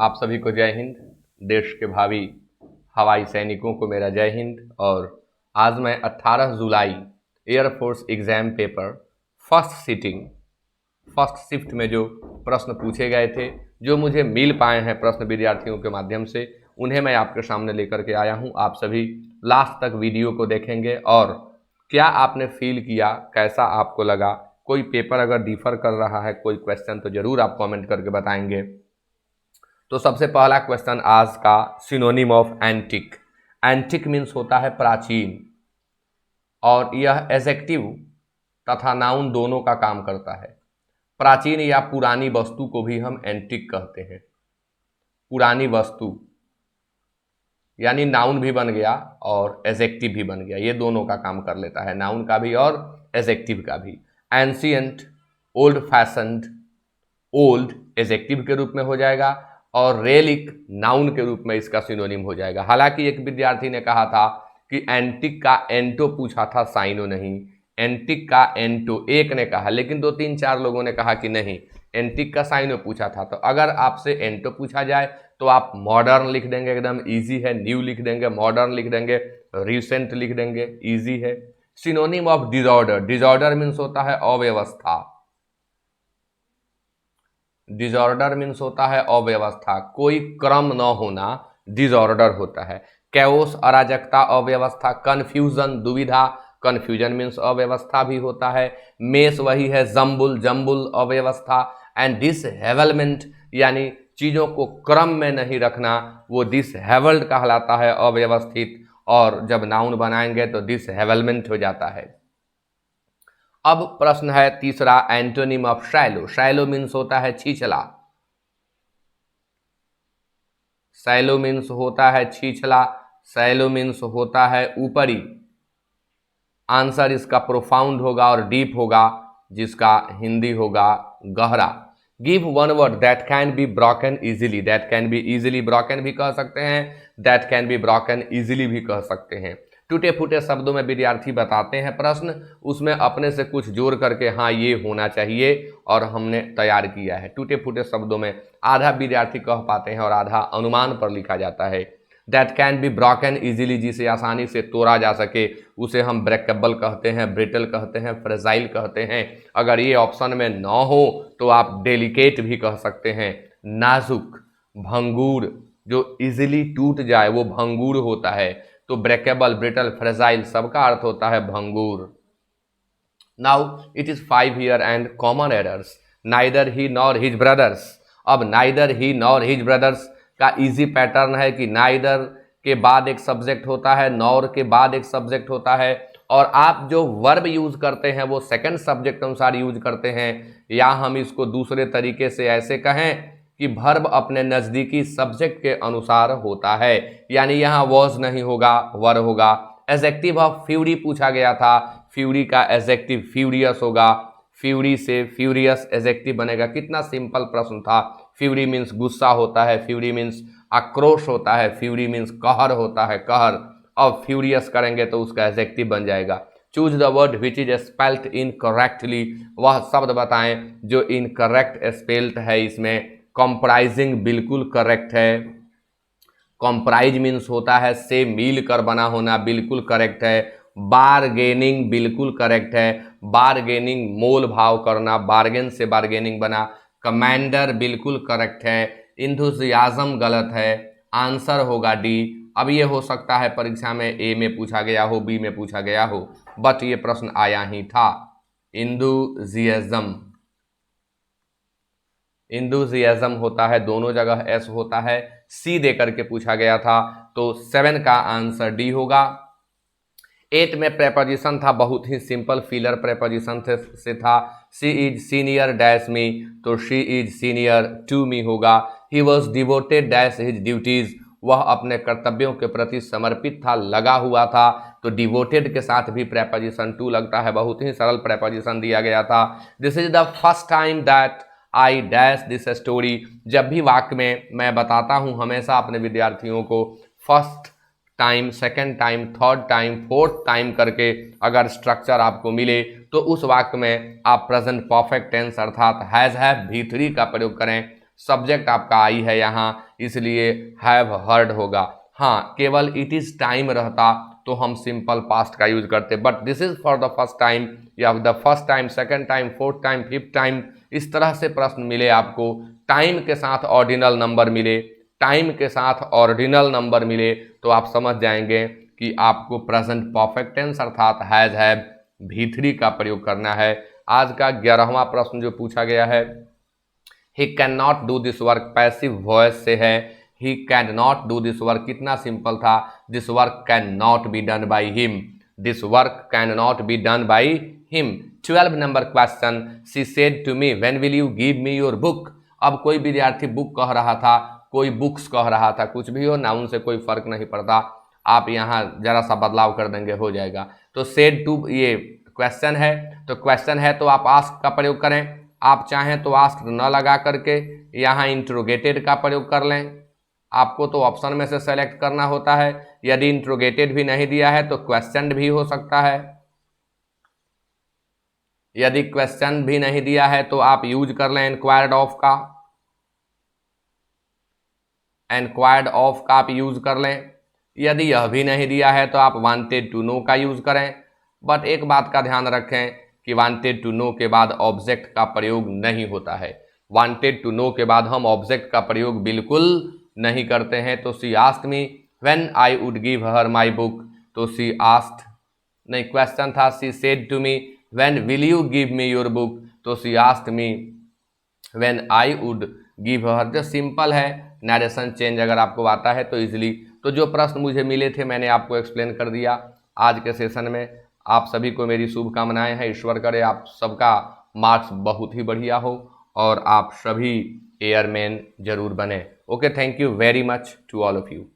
आप सभी को जय हिंद। देश के भावी हवाई सैनिकों को मेरा जय हिंद। और आज मैं 18 जुलाई air force exam paper first shift में जो प्रश्न पूछे गए थे, जो मुझे मिल पाए हैं प्रश्न विद्यार्थियों के माध्यम से, उन्हें मैं आपके सामने लेकर के आया हूं। आप सभी लास्ट तक वीडियो को देखेंगे और क्या आपने फील किया, कैसा आपको लगा, कोई पेपर अगर डिफर कर रहा है, कोई क्वेश्चन, तो ज़रूर आप कमेंट करके बताएंगे। तो सबसे पहला क्वेश्चन आज का, synonym of antique. Antique means होता है प्राचीन, और यह एडजेक्टिव तथा नाउन दोनों का काम करता है। प्राचीन या पुरानी वस्तु को भी हम एंटिक कहते हैं। पुरानी वस्तु यानी नाउन भी बन गया और एडजेक्टिव भी बन गया, ये दोनों का काम कर लेता है, नाउन का भी और एडजेक्टिव का भी। Ancient, old fashioned, old adjective के रूप में हो जाएगा और रेलिक नाउन के रूप में इसका सिनोनिम हो जाएगा। हालांकि एक विद्यार्थी ने कहा था कि एंटिक का एंटो पूछा था, साइनो नहीं। एंटिक का एंटो एक ने कहा, लेकिन 2-3-4 लोगों ने कहा कि नहीं, एंटिक का साइनो पूछा था। तो अगर आपसे एंटो पूछा जाए तो आप मॉडर्न लिख देंगे, एकदम इजी है। न्यू लिख देंगे, मॉडर्न लिख देंगे, रिसेंट लिख देंगे, इजी है। Synonym of disorder. Disorder means होता है अव्यवस्था। डिसऑर्डर मीन्स होता है अव्यवस्था, कोई क्रम न होना डिसऑर्डर होता है। कैओस अराजकता, अव्यवस्था। कन्फ्यूजन दुविधा, कन्फ्यूजन मीन्स अव्यवस्था भी होता है। मेस वही है जम्बुल, जम्बुल अव्यवस्था। एंड डिसहेवलमेंट यानी चीज़ों को क्रम में नहीं रखना, वो डिसहेवल्ड कहलाता है, अव्यवस्थित। और जब नाउन बनाएंगे तो डिसहेवलमेंट हो जाता है। अब प्रश्न है तीसरा, antonym of shallow. Shallow means होता है छिछला। शैलो मीन्स होता है छिछला। शैलो मीन्स होता है ऊपरी। आंसर इसका प्रोफाउंड होगा और डीप होगा, जिसका हिंदी होगा गहरा। Give one word that can be broken easily. That can be easily broken भी कह सकते हैं, that can be broken easily भी कह सकते हैं। टूटे फूटे शब्दों में विद्यार्थी बताते हैं प्रश्न, उसमें अपने से कुछ जोड़ करके हाँ ये होना चाहिए और हमने तैयार किया है। टूटे फूटे शब्दों में आधा विद्यार्थी कह पाते हैं और आधा अनुमान पर लिखा जाता है। That can be broken easily, जिसे आसानी से तोड़ा जा सके, उसे हम ब्रेकेबल कहते हैं, ब्रिटल कहते हैं, फ्रेजाइल कहते हैं। अगर ये ऑप्शन में न हो तो आप डेलिकेट भी कह सकते हैं, नाजुक। भंगूर, जो इजीली टूट जाए वो भंगूर होता है। तो ब्रेकेबल, ब्रिटल, फ्रेजाइल सबका अर्थ होता है भंगूर। Now it is 5 here and common errors. Neither he nor his brothers. अब neither he nor his brothers का इजी पैटर्न है कि नाइदर के बाद एक सब्जेक्ट होता है, नॉर के बाद एक सब्जेक्ट होता है, और आप जो वर्ब यूज करते हैं वो सेकंड सब्जेक्ट अनुसार यूज करते हैं। या हम इसको दूसरे तरीके से ऐसे कहें कि वर्ब अपने नज़दीकी सब्जेक्ट के अनुसार होता है, यानी यहाँ वॉज नहीं होगा, वर होगा। एडजेक्टिव ऑफ फ्यूरी पूछा गया था, फ्यूरी का एडजेक्टिव फ्यूरियस होगा। फ्यूरी से फ्यूरियस एडजेक्टिव बनेगा। कितना सिंपल प्रश्न था। फ्यूरी मीन्स गुस्सा होता है, फ्यूरी मीन्स आक्रोश होता है, फ्यूरी मीन्स कहर होता है, कहर। अब फ्यूरियस करेंगे तो उसका एडजेक्टिव बन जाएगा। Choose the word which is spelt incorrectly. वह शब्द बताएं जो इनकरेक्ट स्पेल्ट है इसमें। कंप्राइजिंग बिल्कुल करेक्ट है। कंप्राइज मीन्स होता है से मिल कर बना होना, बिल्कुल करेक्ट है। बारगेनिंग बिल्कुल करेक्ट है। बारगेनिंग मोल भाव करना, बार्गेन से बारगेनिंग बना। कमांडर बिल्कुल करेक्ट है। इंथुजियाज्म गलत है, आंसर होगा डी। अब ये हो सकता है परीक्षा में ए में पूछा गया हो, बी में पूछा गया हो, बट ये प्रश्न आया ही था। इंथुजियाज्म, इंथुजियाज्म होता है, दोनों जगह एस होता है। सी दे करके पूछा गया था, तो 7 का आंसर डी होगा। 8 में प्रेपोजिशन था, बहुत ही सिंपल फिलर प्रेपोजिशन से था। She is senior dash me, तो she is senior to me होगा। He was devoted dash his duties, वह अपने कर्तव्यों के प्रति समर्पित था, लगा हुआ था। तो डिवोटेड के साथ भी प्रेपोजिशन टू लगता है, बहुत ही सरल प्रेपोजिशन दिया गया था। This is the first time that I dash this story. जब भी वाक्य में मैं बताता हूं हमेशा अपने विद्यार्थियों को first time, second time, third time, fourth time करके अगर स्ट्रक्चर आपको मिले तो उस वाक्य में आप प्रेजेंट परफेक्ट टेंस अर्थात हैज, हैव, V3 का प्रयोग करें। सब्जेक्ट आपका आई है यहाँ, इसलिए हैव हर्ड होगा। हाँ, केवल इट इज टाइम रहता तो हम सिंपल पास्ट का यूज करते, but this is for the first time, या the first time, second time, fourth time, fifth time, इस तरह से प्रश्न मिले आपको, टाइम के साथ ऑर्डिनल नंबर मिले, टाइम के साथ ऑर्डिनल नंबर मिले, तो आप समझ जाएंगे कि आपको प्रेजेंट परफेक्ट टेंस अर्थात हैज, हैव, V3 का प्रयोग करना है। आज का 11वां प्रश्न जो पूछा गया है, he can not do this work, passive voice से है, he can not do this work, कितना सिंपल था, this work can not be done by him, this work can not be done by him. 12 number question, she said to me when will you give me your book. अब कोई विद्यार्थी book कह रहा था, कोई books कह रहा था, कुछ भी हो, नाउन से कोई फर्क नहीं पड़ता, आप यहाँ जरा सा बदलाव कर देंगे हो जाएगा। तो सेड टू ये क्वेश्चन है, तो क्वेश्चन है तो आप आस्क का प्रयोग करें, आप चाहें तो आस्क न लगा करके यहाँ इंट्रोगेटेड का प्रयोग कर लें, आपको तो ऑप्शन में से सेलेक्ट करना होता है। यदि इंट्रोगेटेड भी नहीं दिया है तो क्वेश्चन भी हो सकता है, यदि क्वेश्चन भी नहीं दिया है तो आप यूज कर लें इंक्वायर्ड ऑफ का, इंक्वायर्ड ऑफ का आप यूज कर लें। यदि यह भी नहीं दिया है तो आप वांटेड टू नो का यूज करें, बट एक बात का ध्यान रखें कि वांटेड टू नो के बाद ऑब्जेक्ट का प्रयोग नहीं होता है, वांटेड टू नो के बाद हम ऑब्जेक्ट का प्रयोग बिल्कुल नहीं करते हैं। तो she asked me when I would give her my book, तो शी आस्क्ड नहीं, क्वेश्चन था she said to me when will you give me your book, तो she asked me when I would give her. जो simple है, narration change अगर आपको आता है तो इजीली। तो जो प्रश्न मुझे मिले थे मैंने आपको एक्सप्लेन कर दिया आज के सेशन में। आप सभी को मेरी शुभकामनाएं हैं, ईश्वर करे आप सबका मार्क्स बहुत ही बढ़िया हो और आप सभी एयरमैन जरूर बने। Okay, thank you very much to all of you.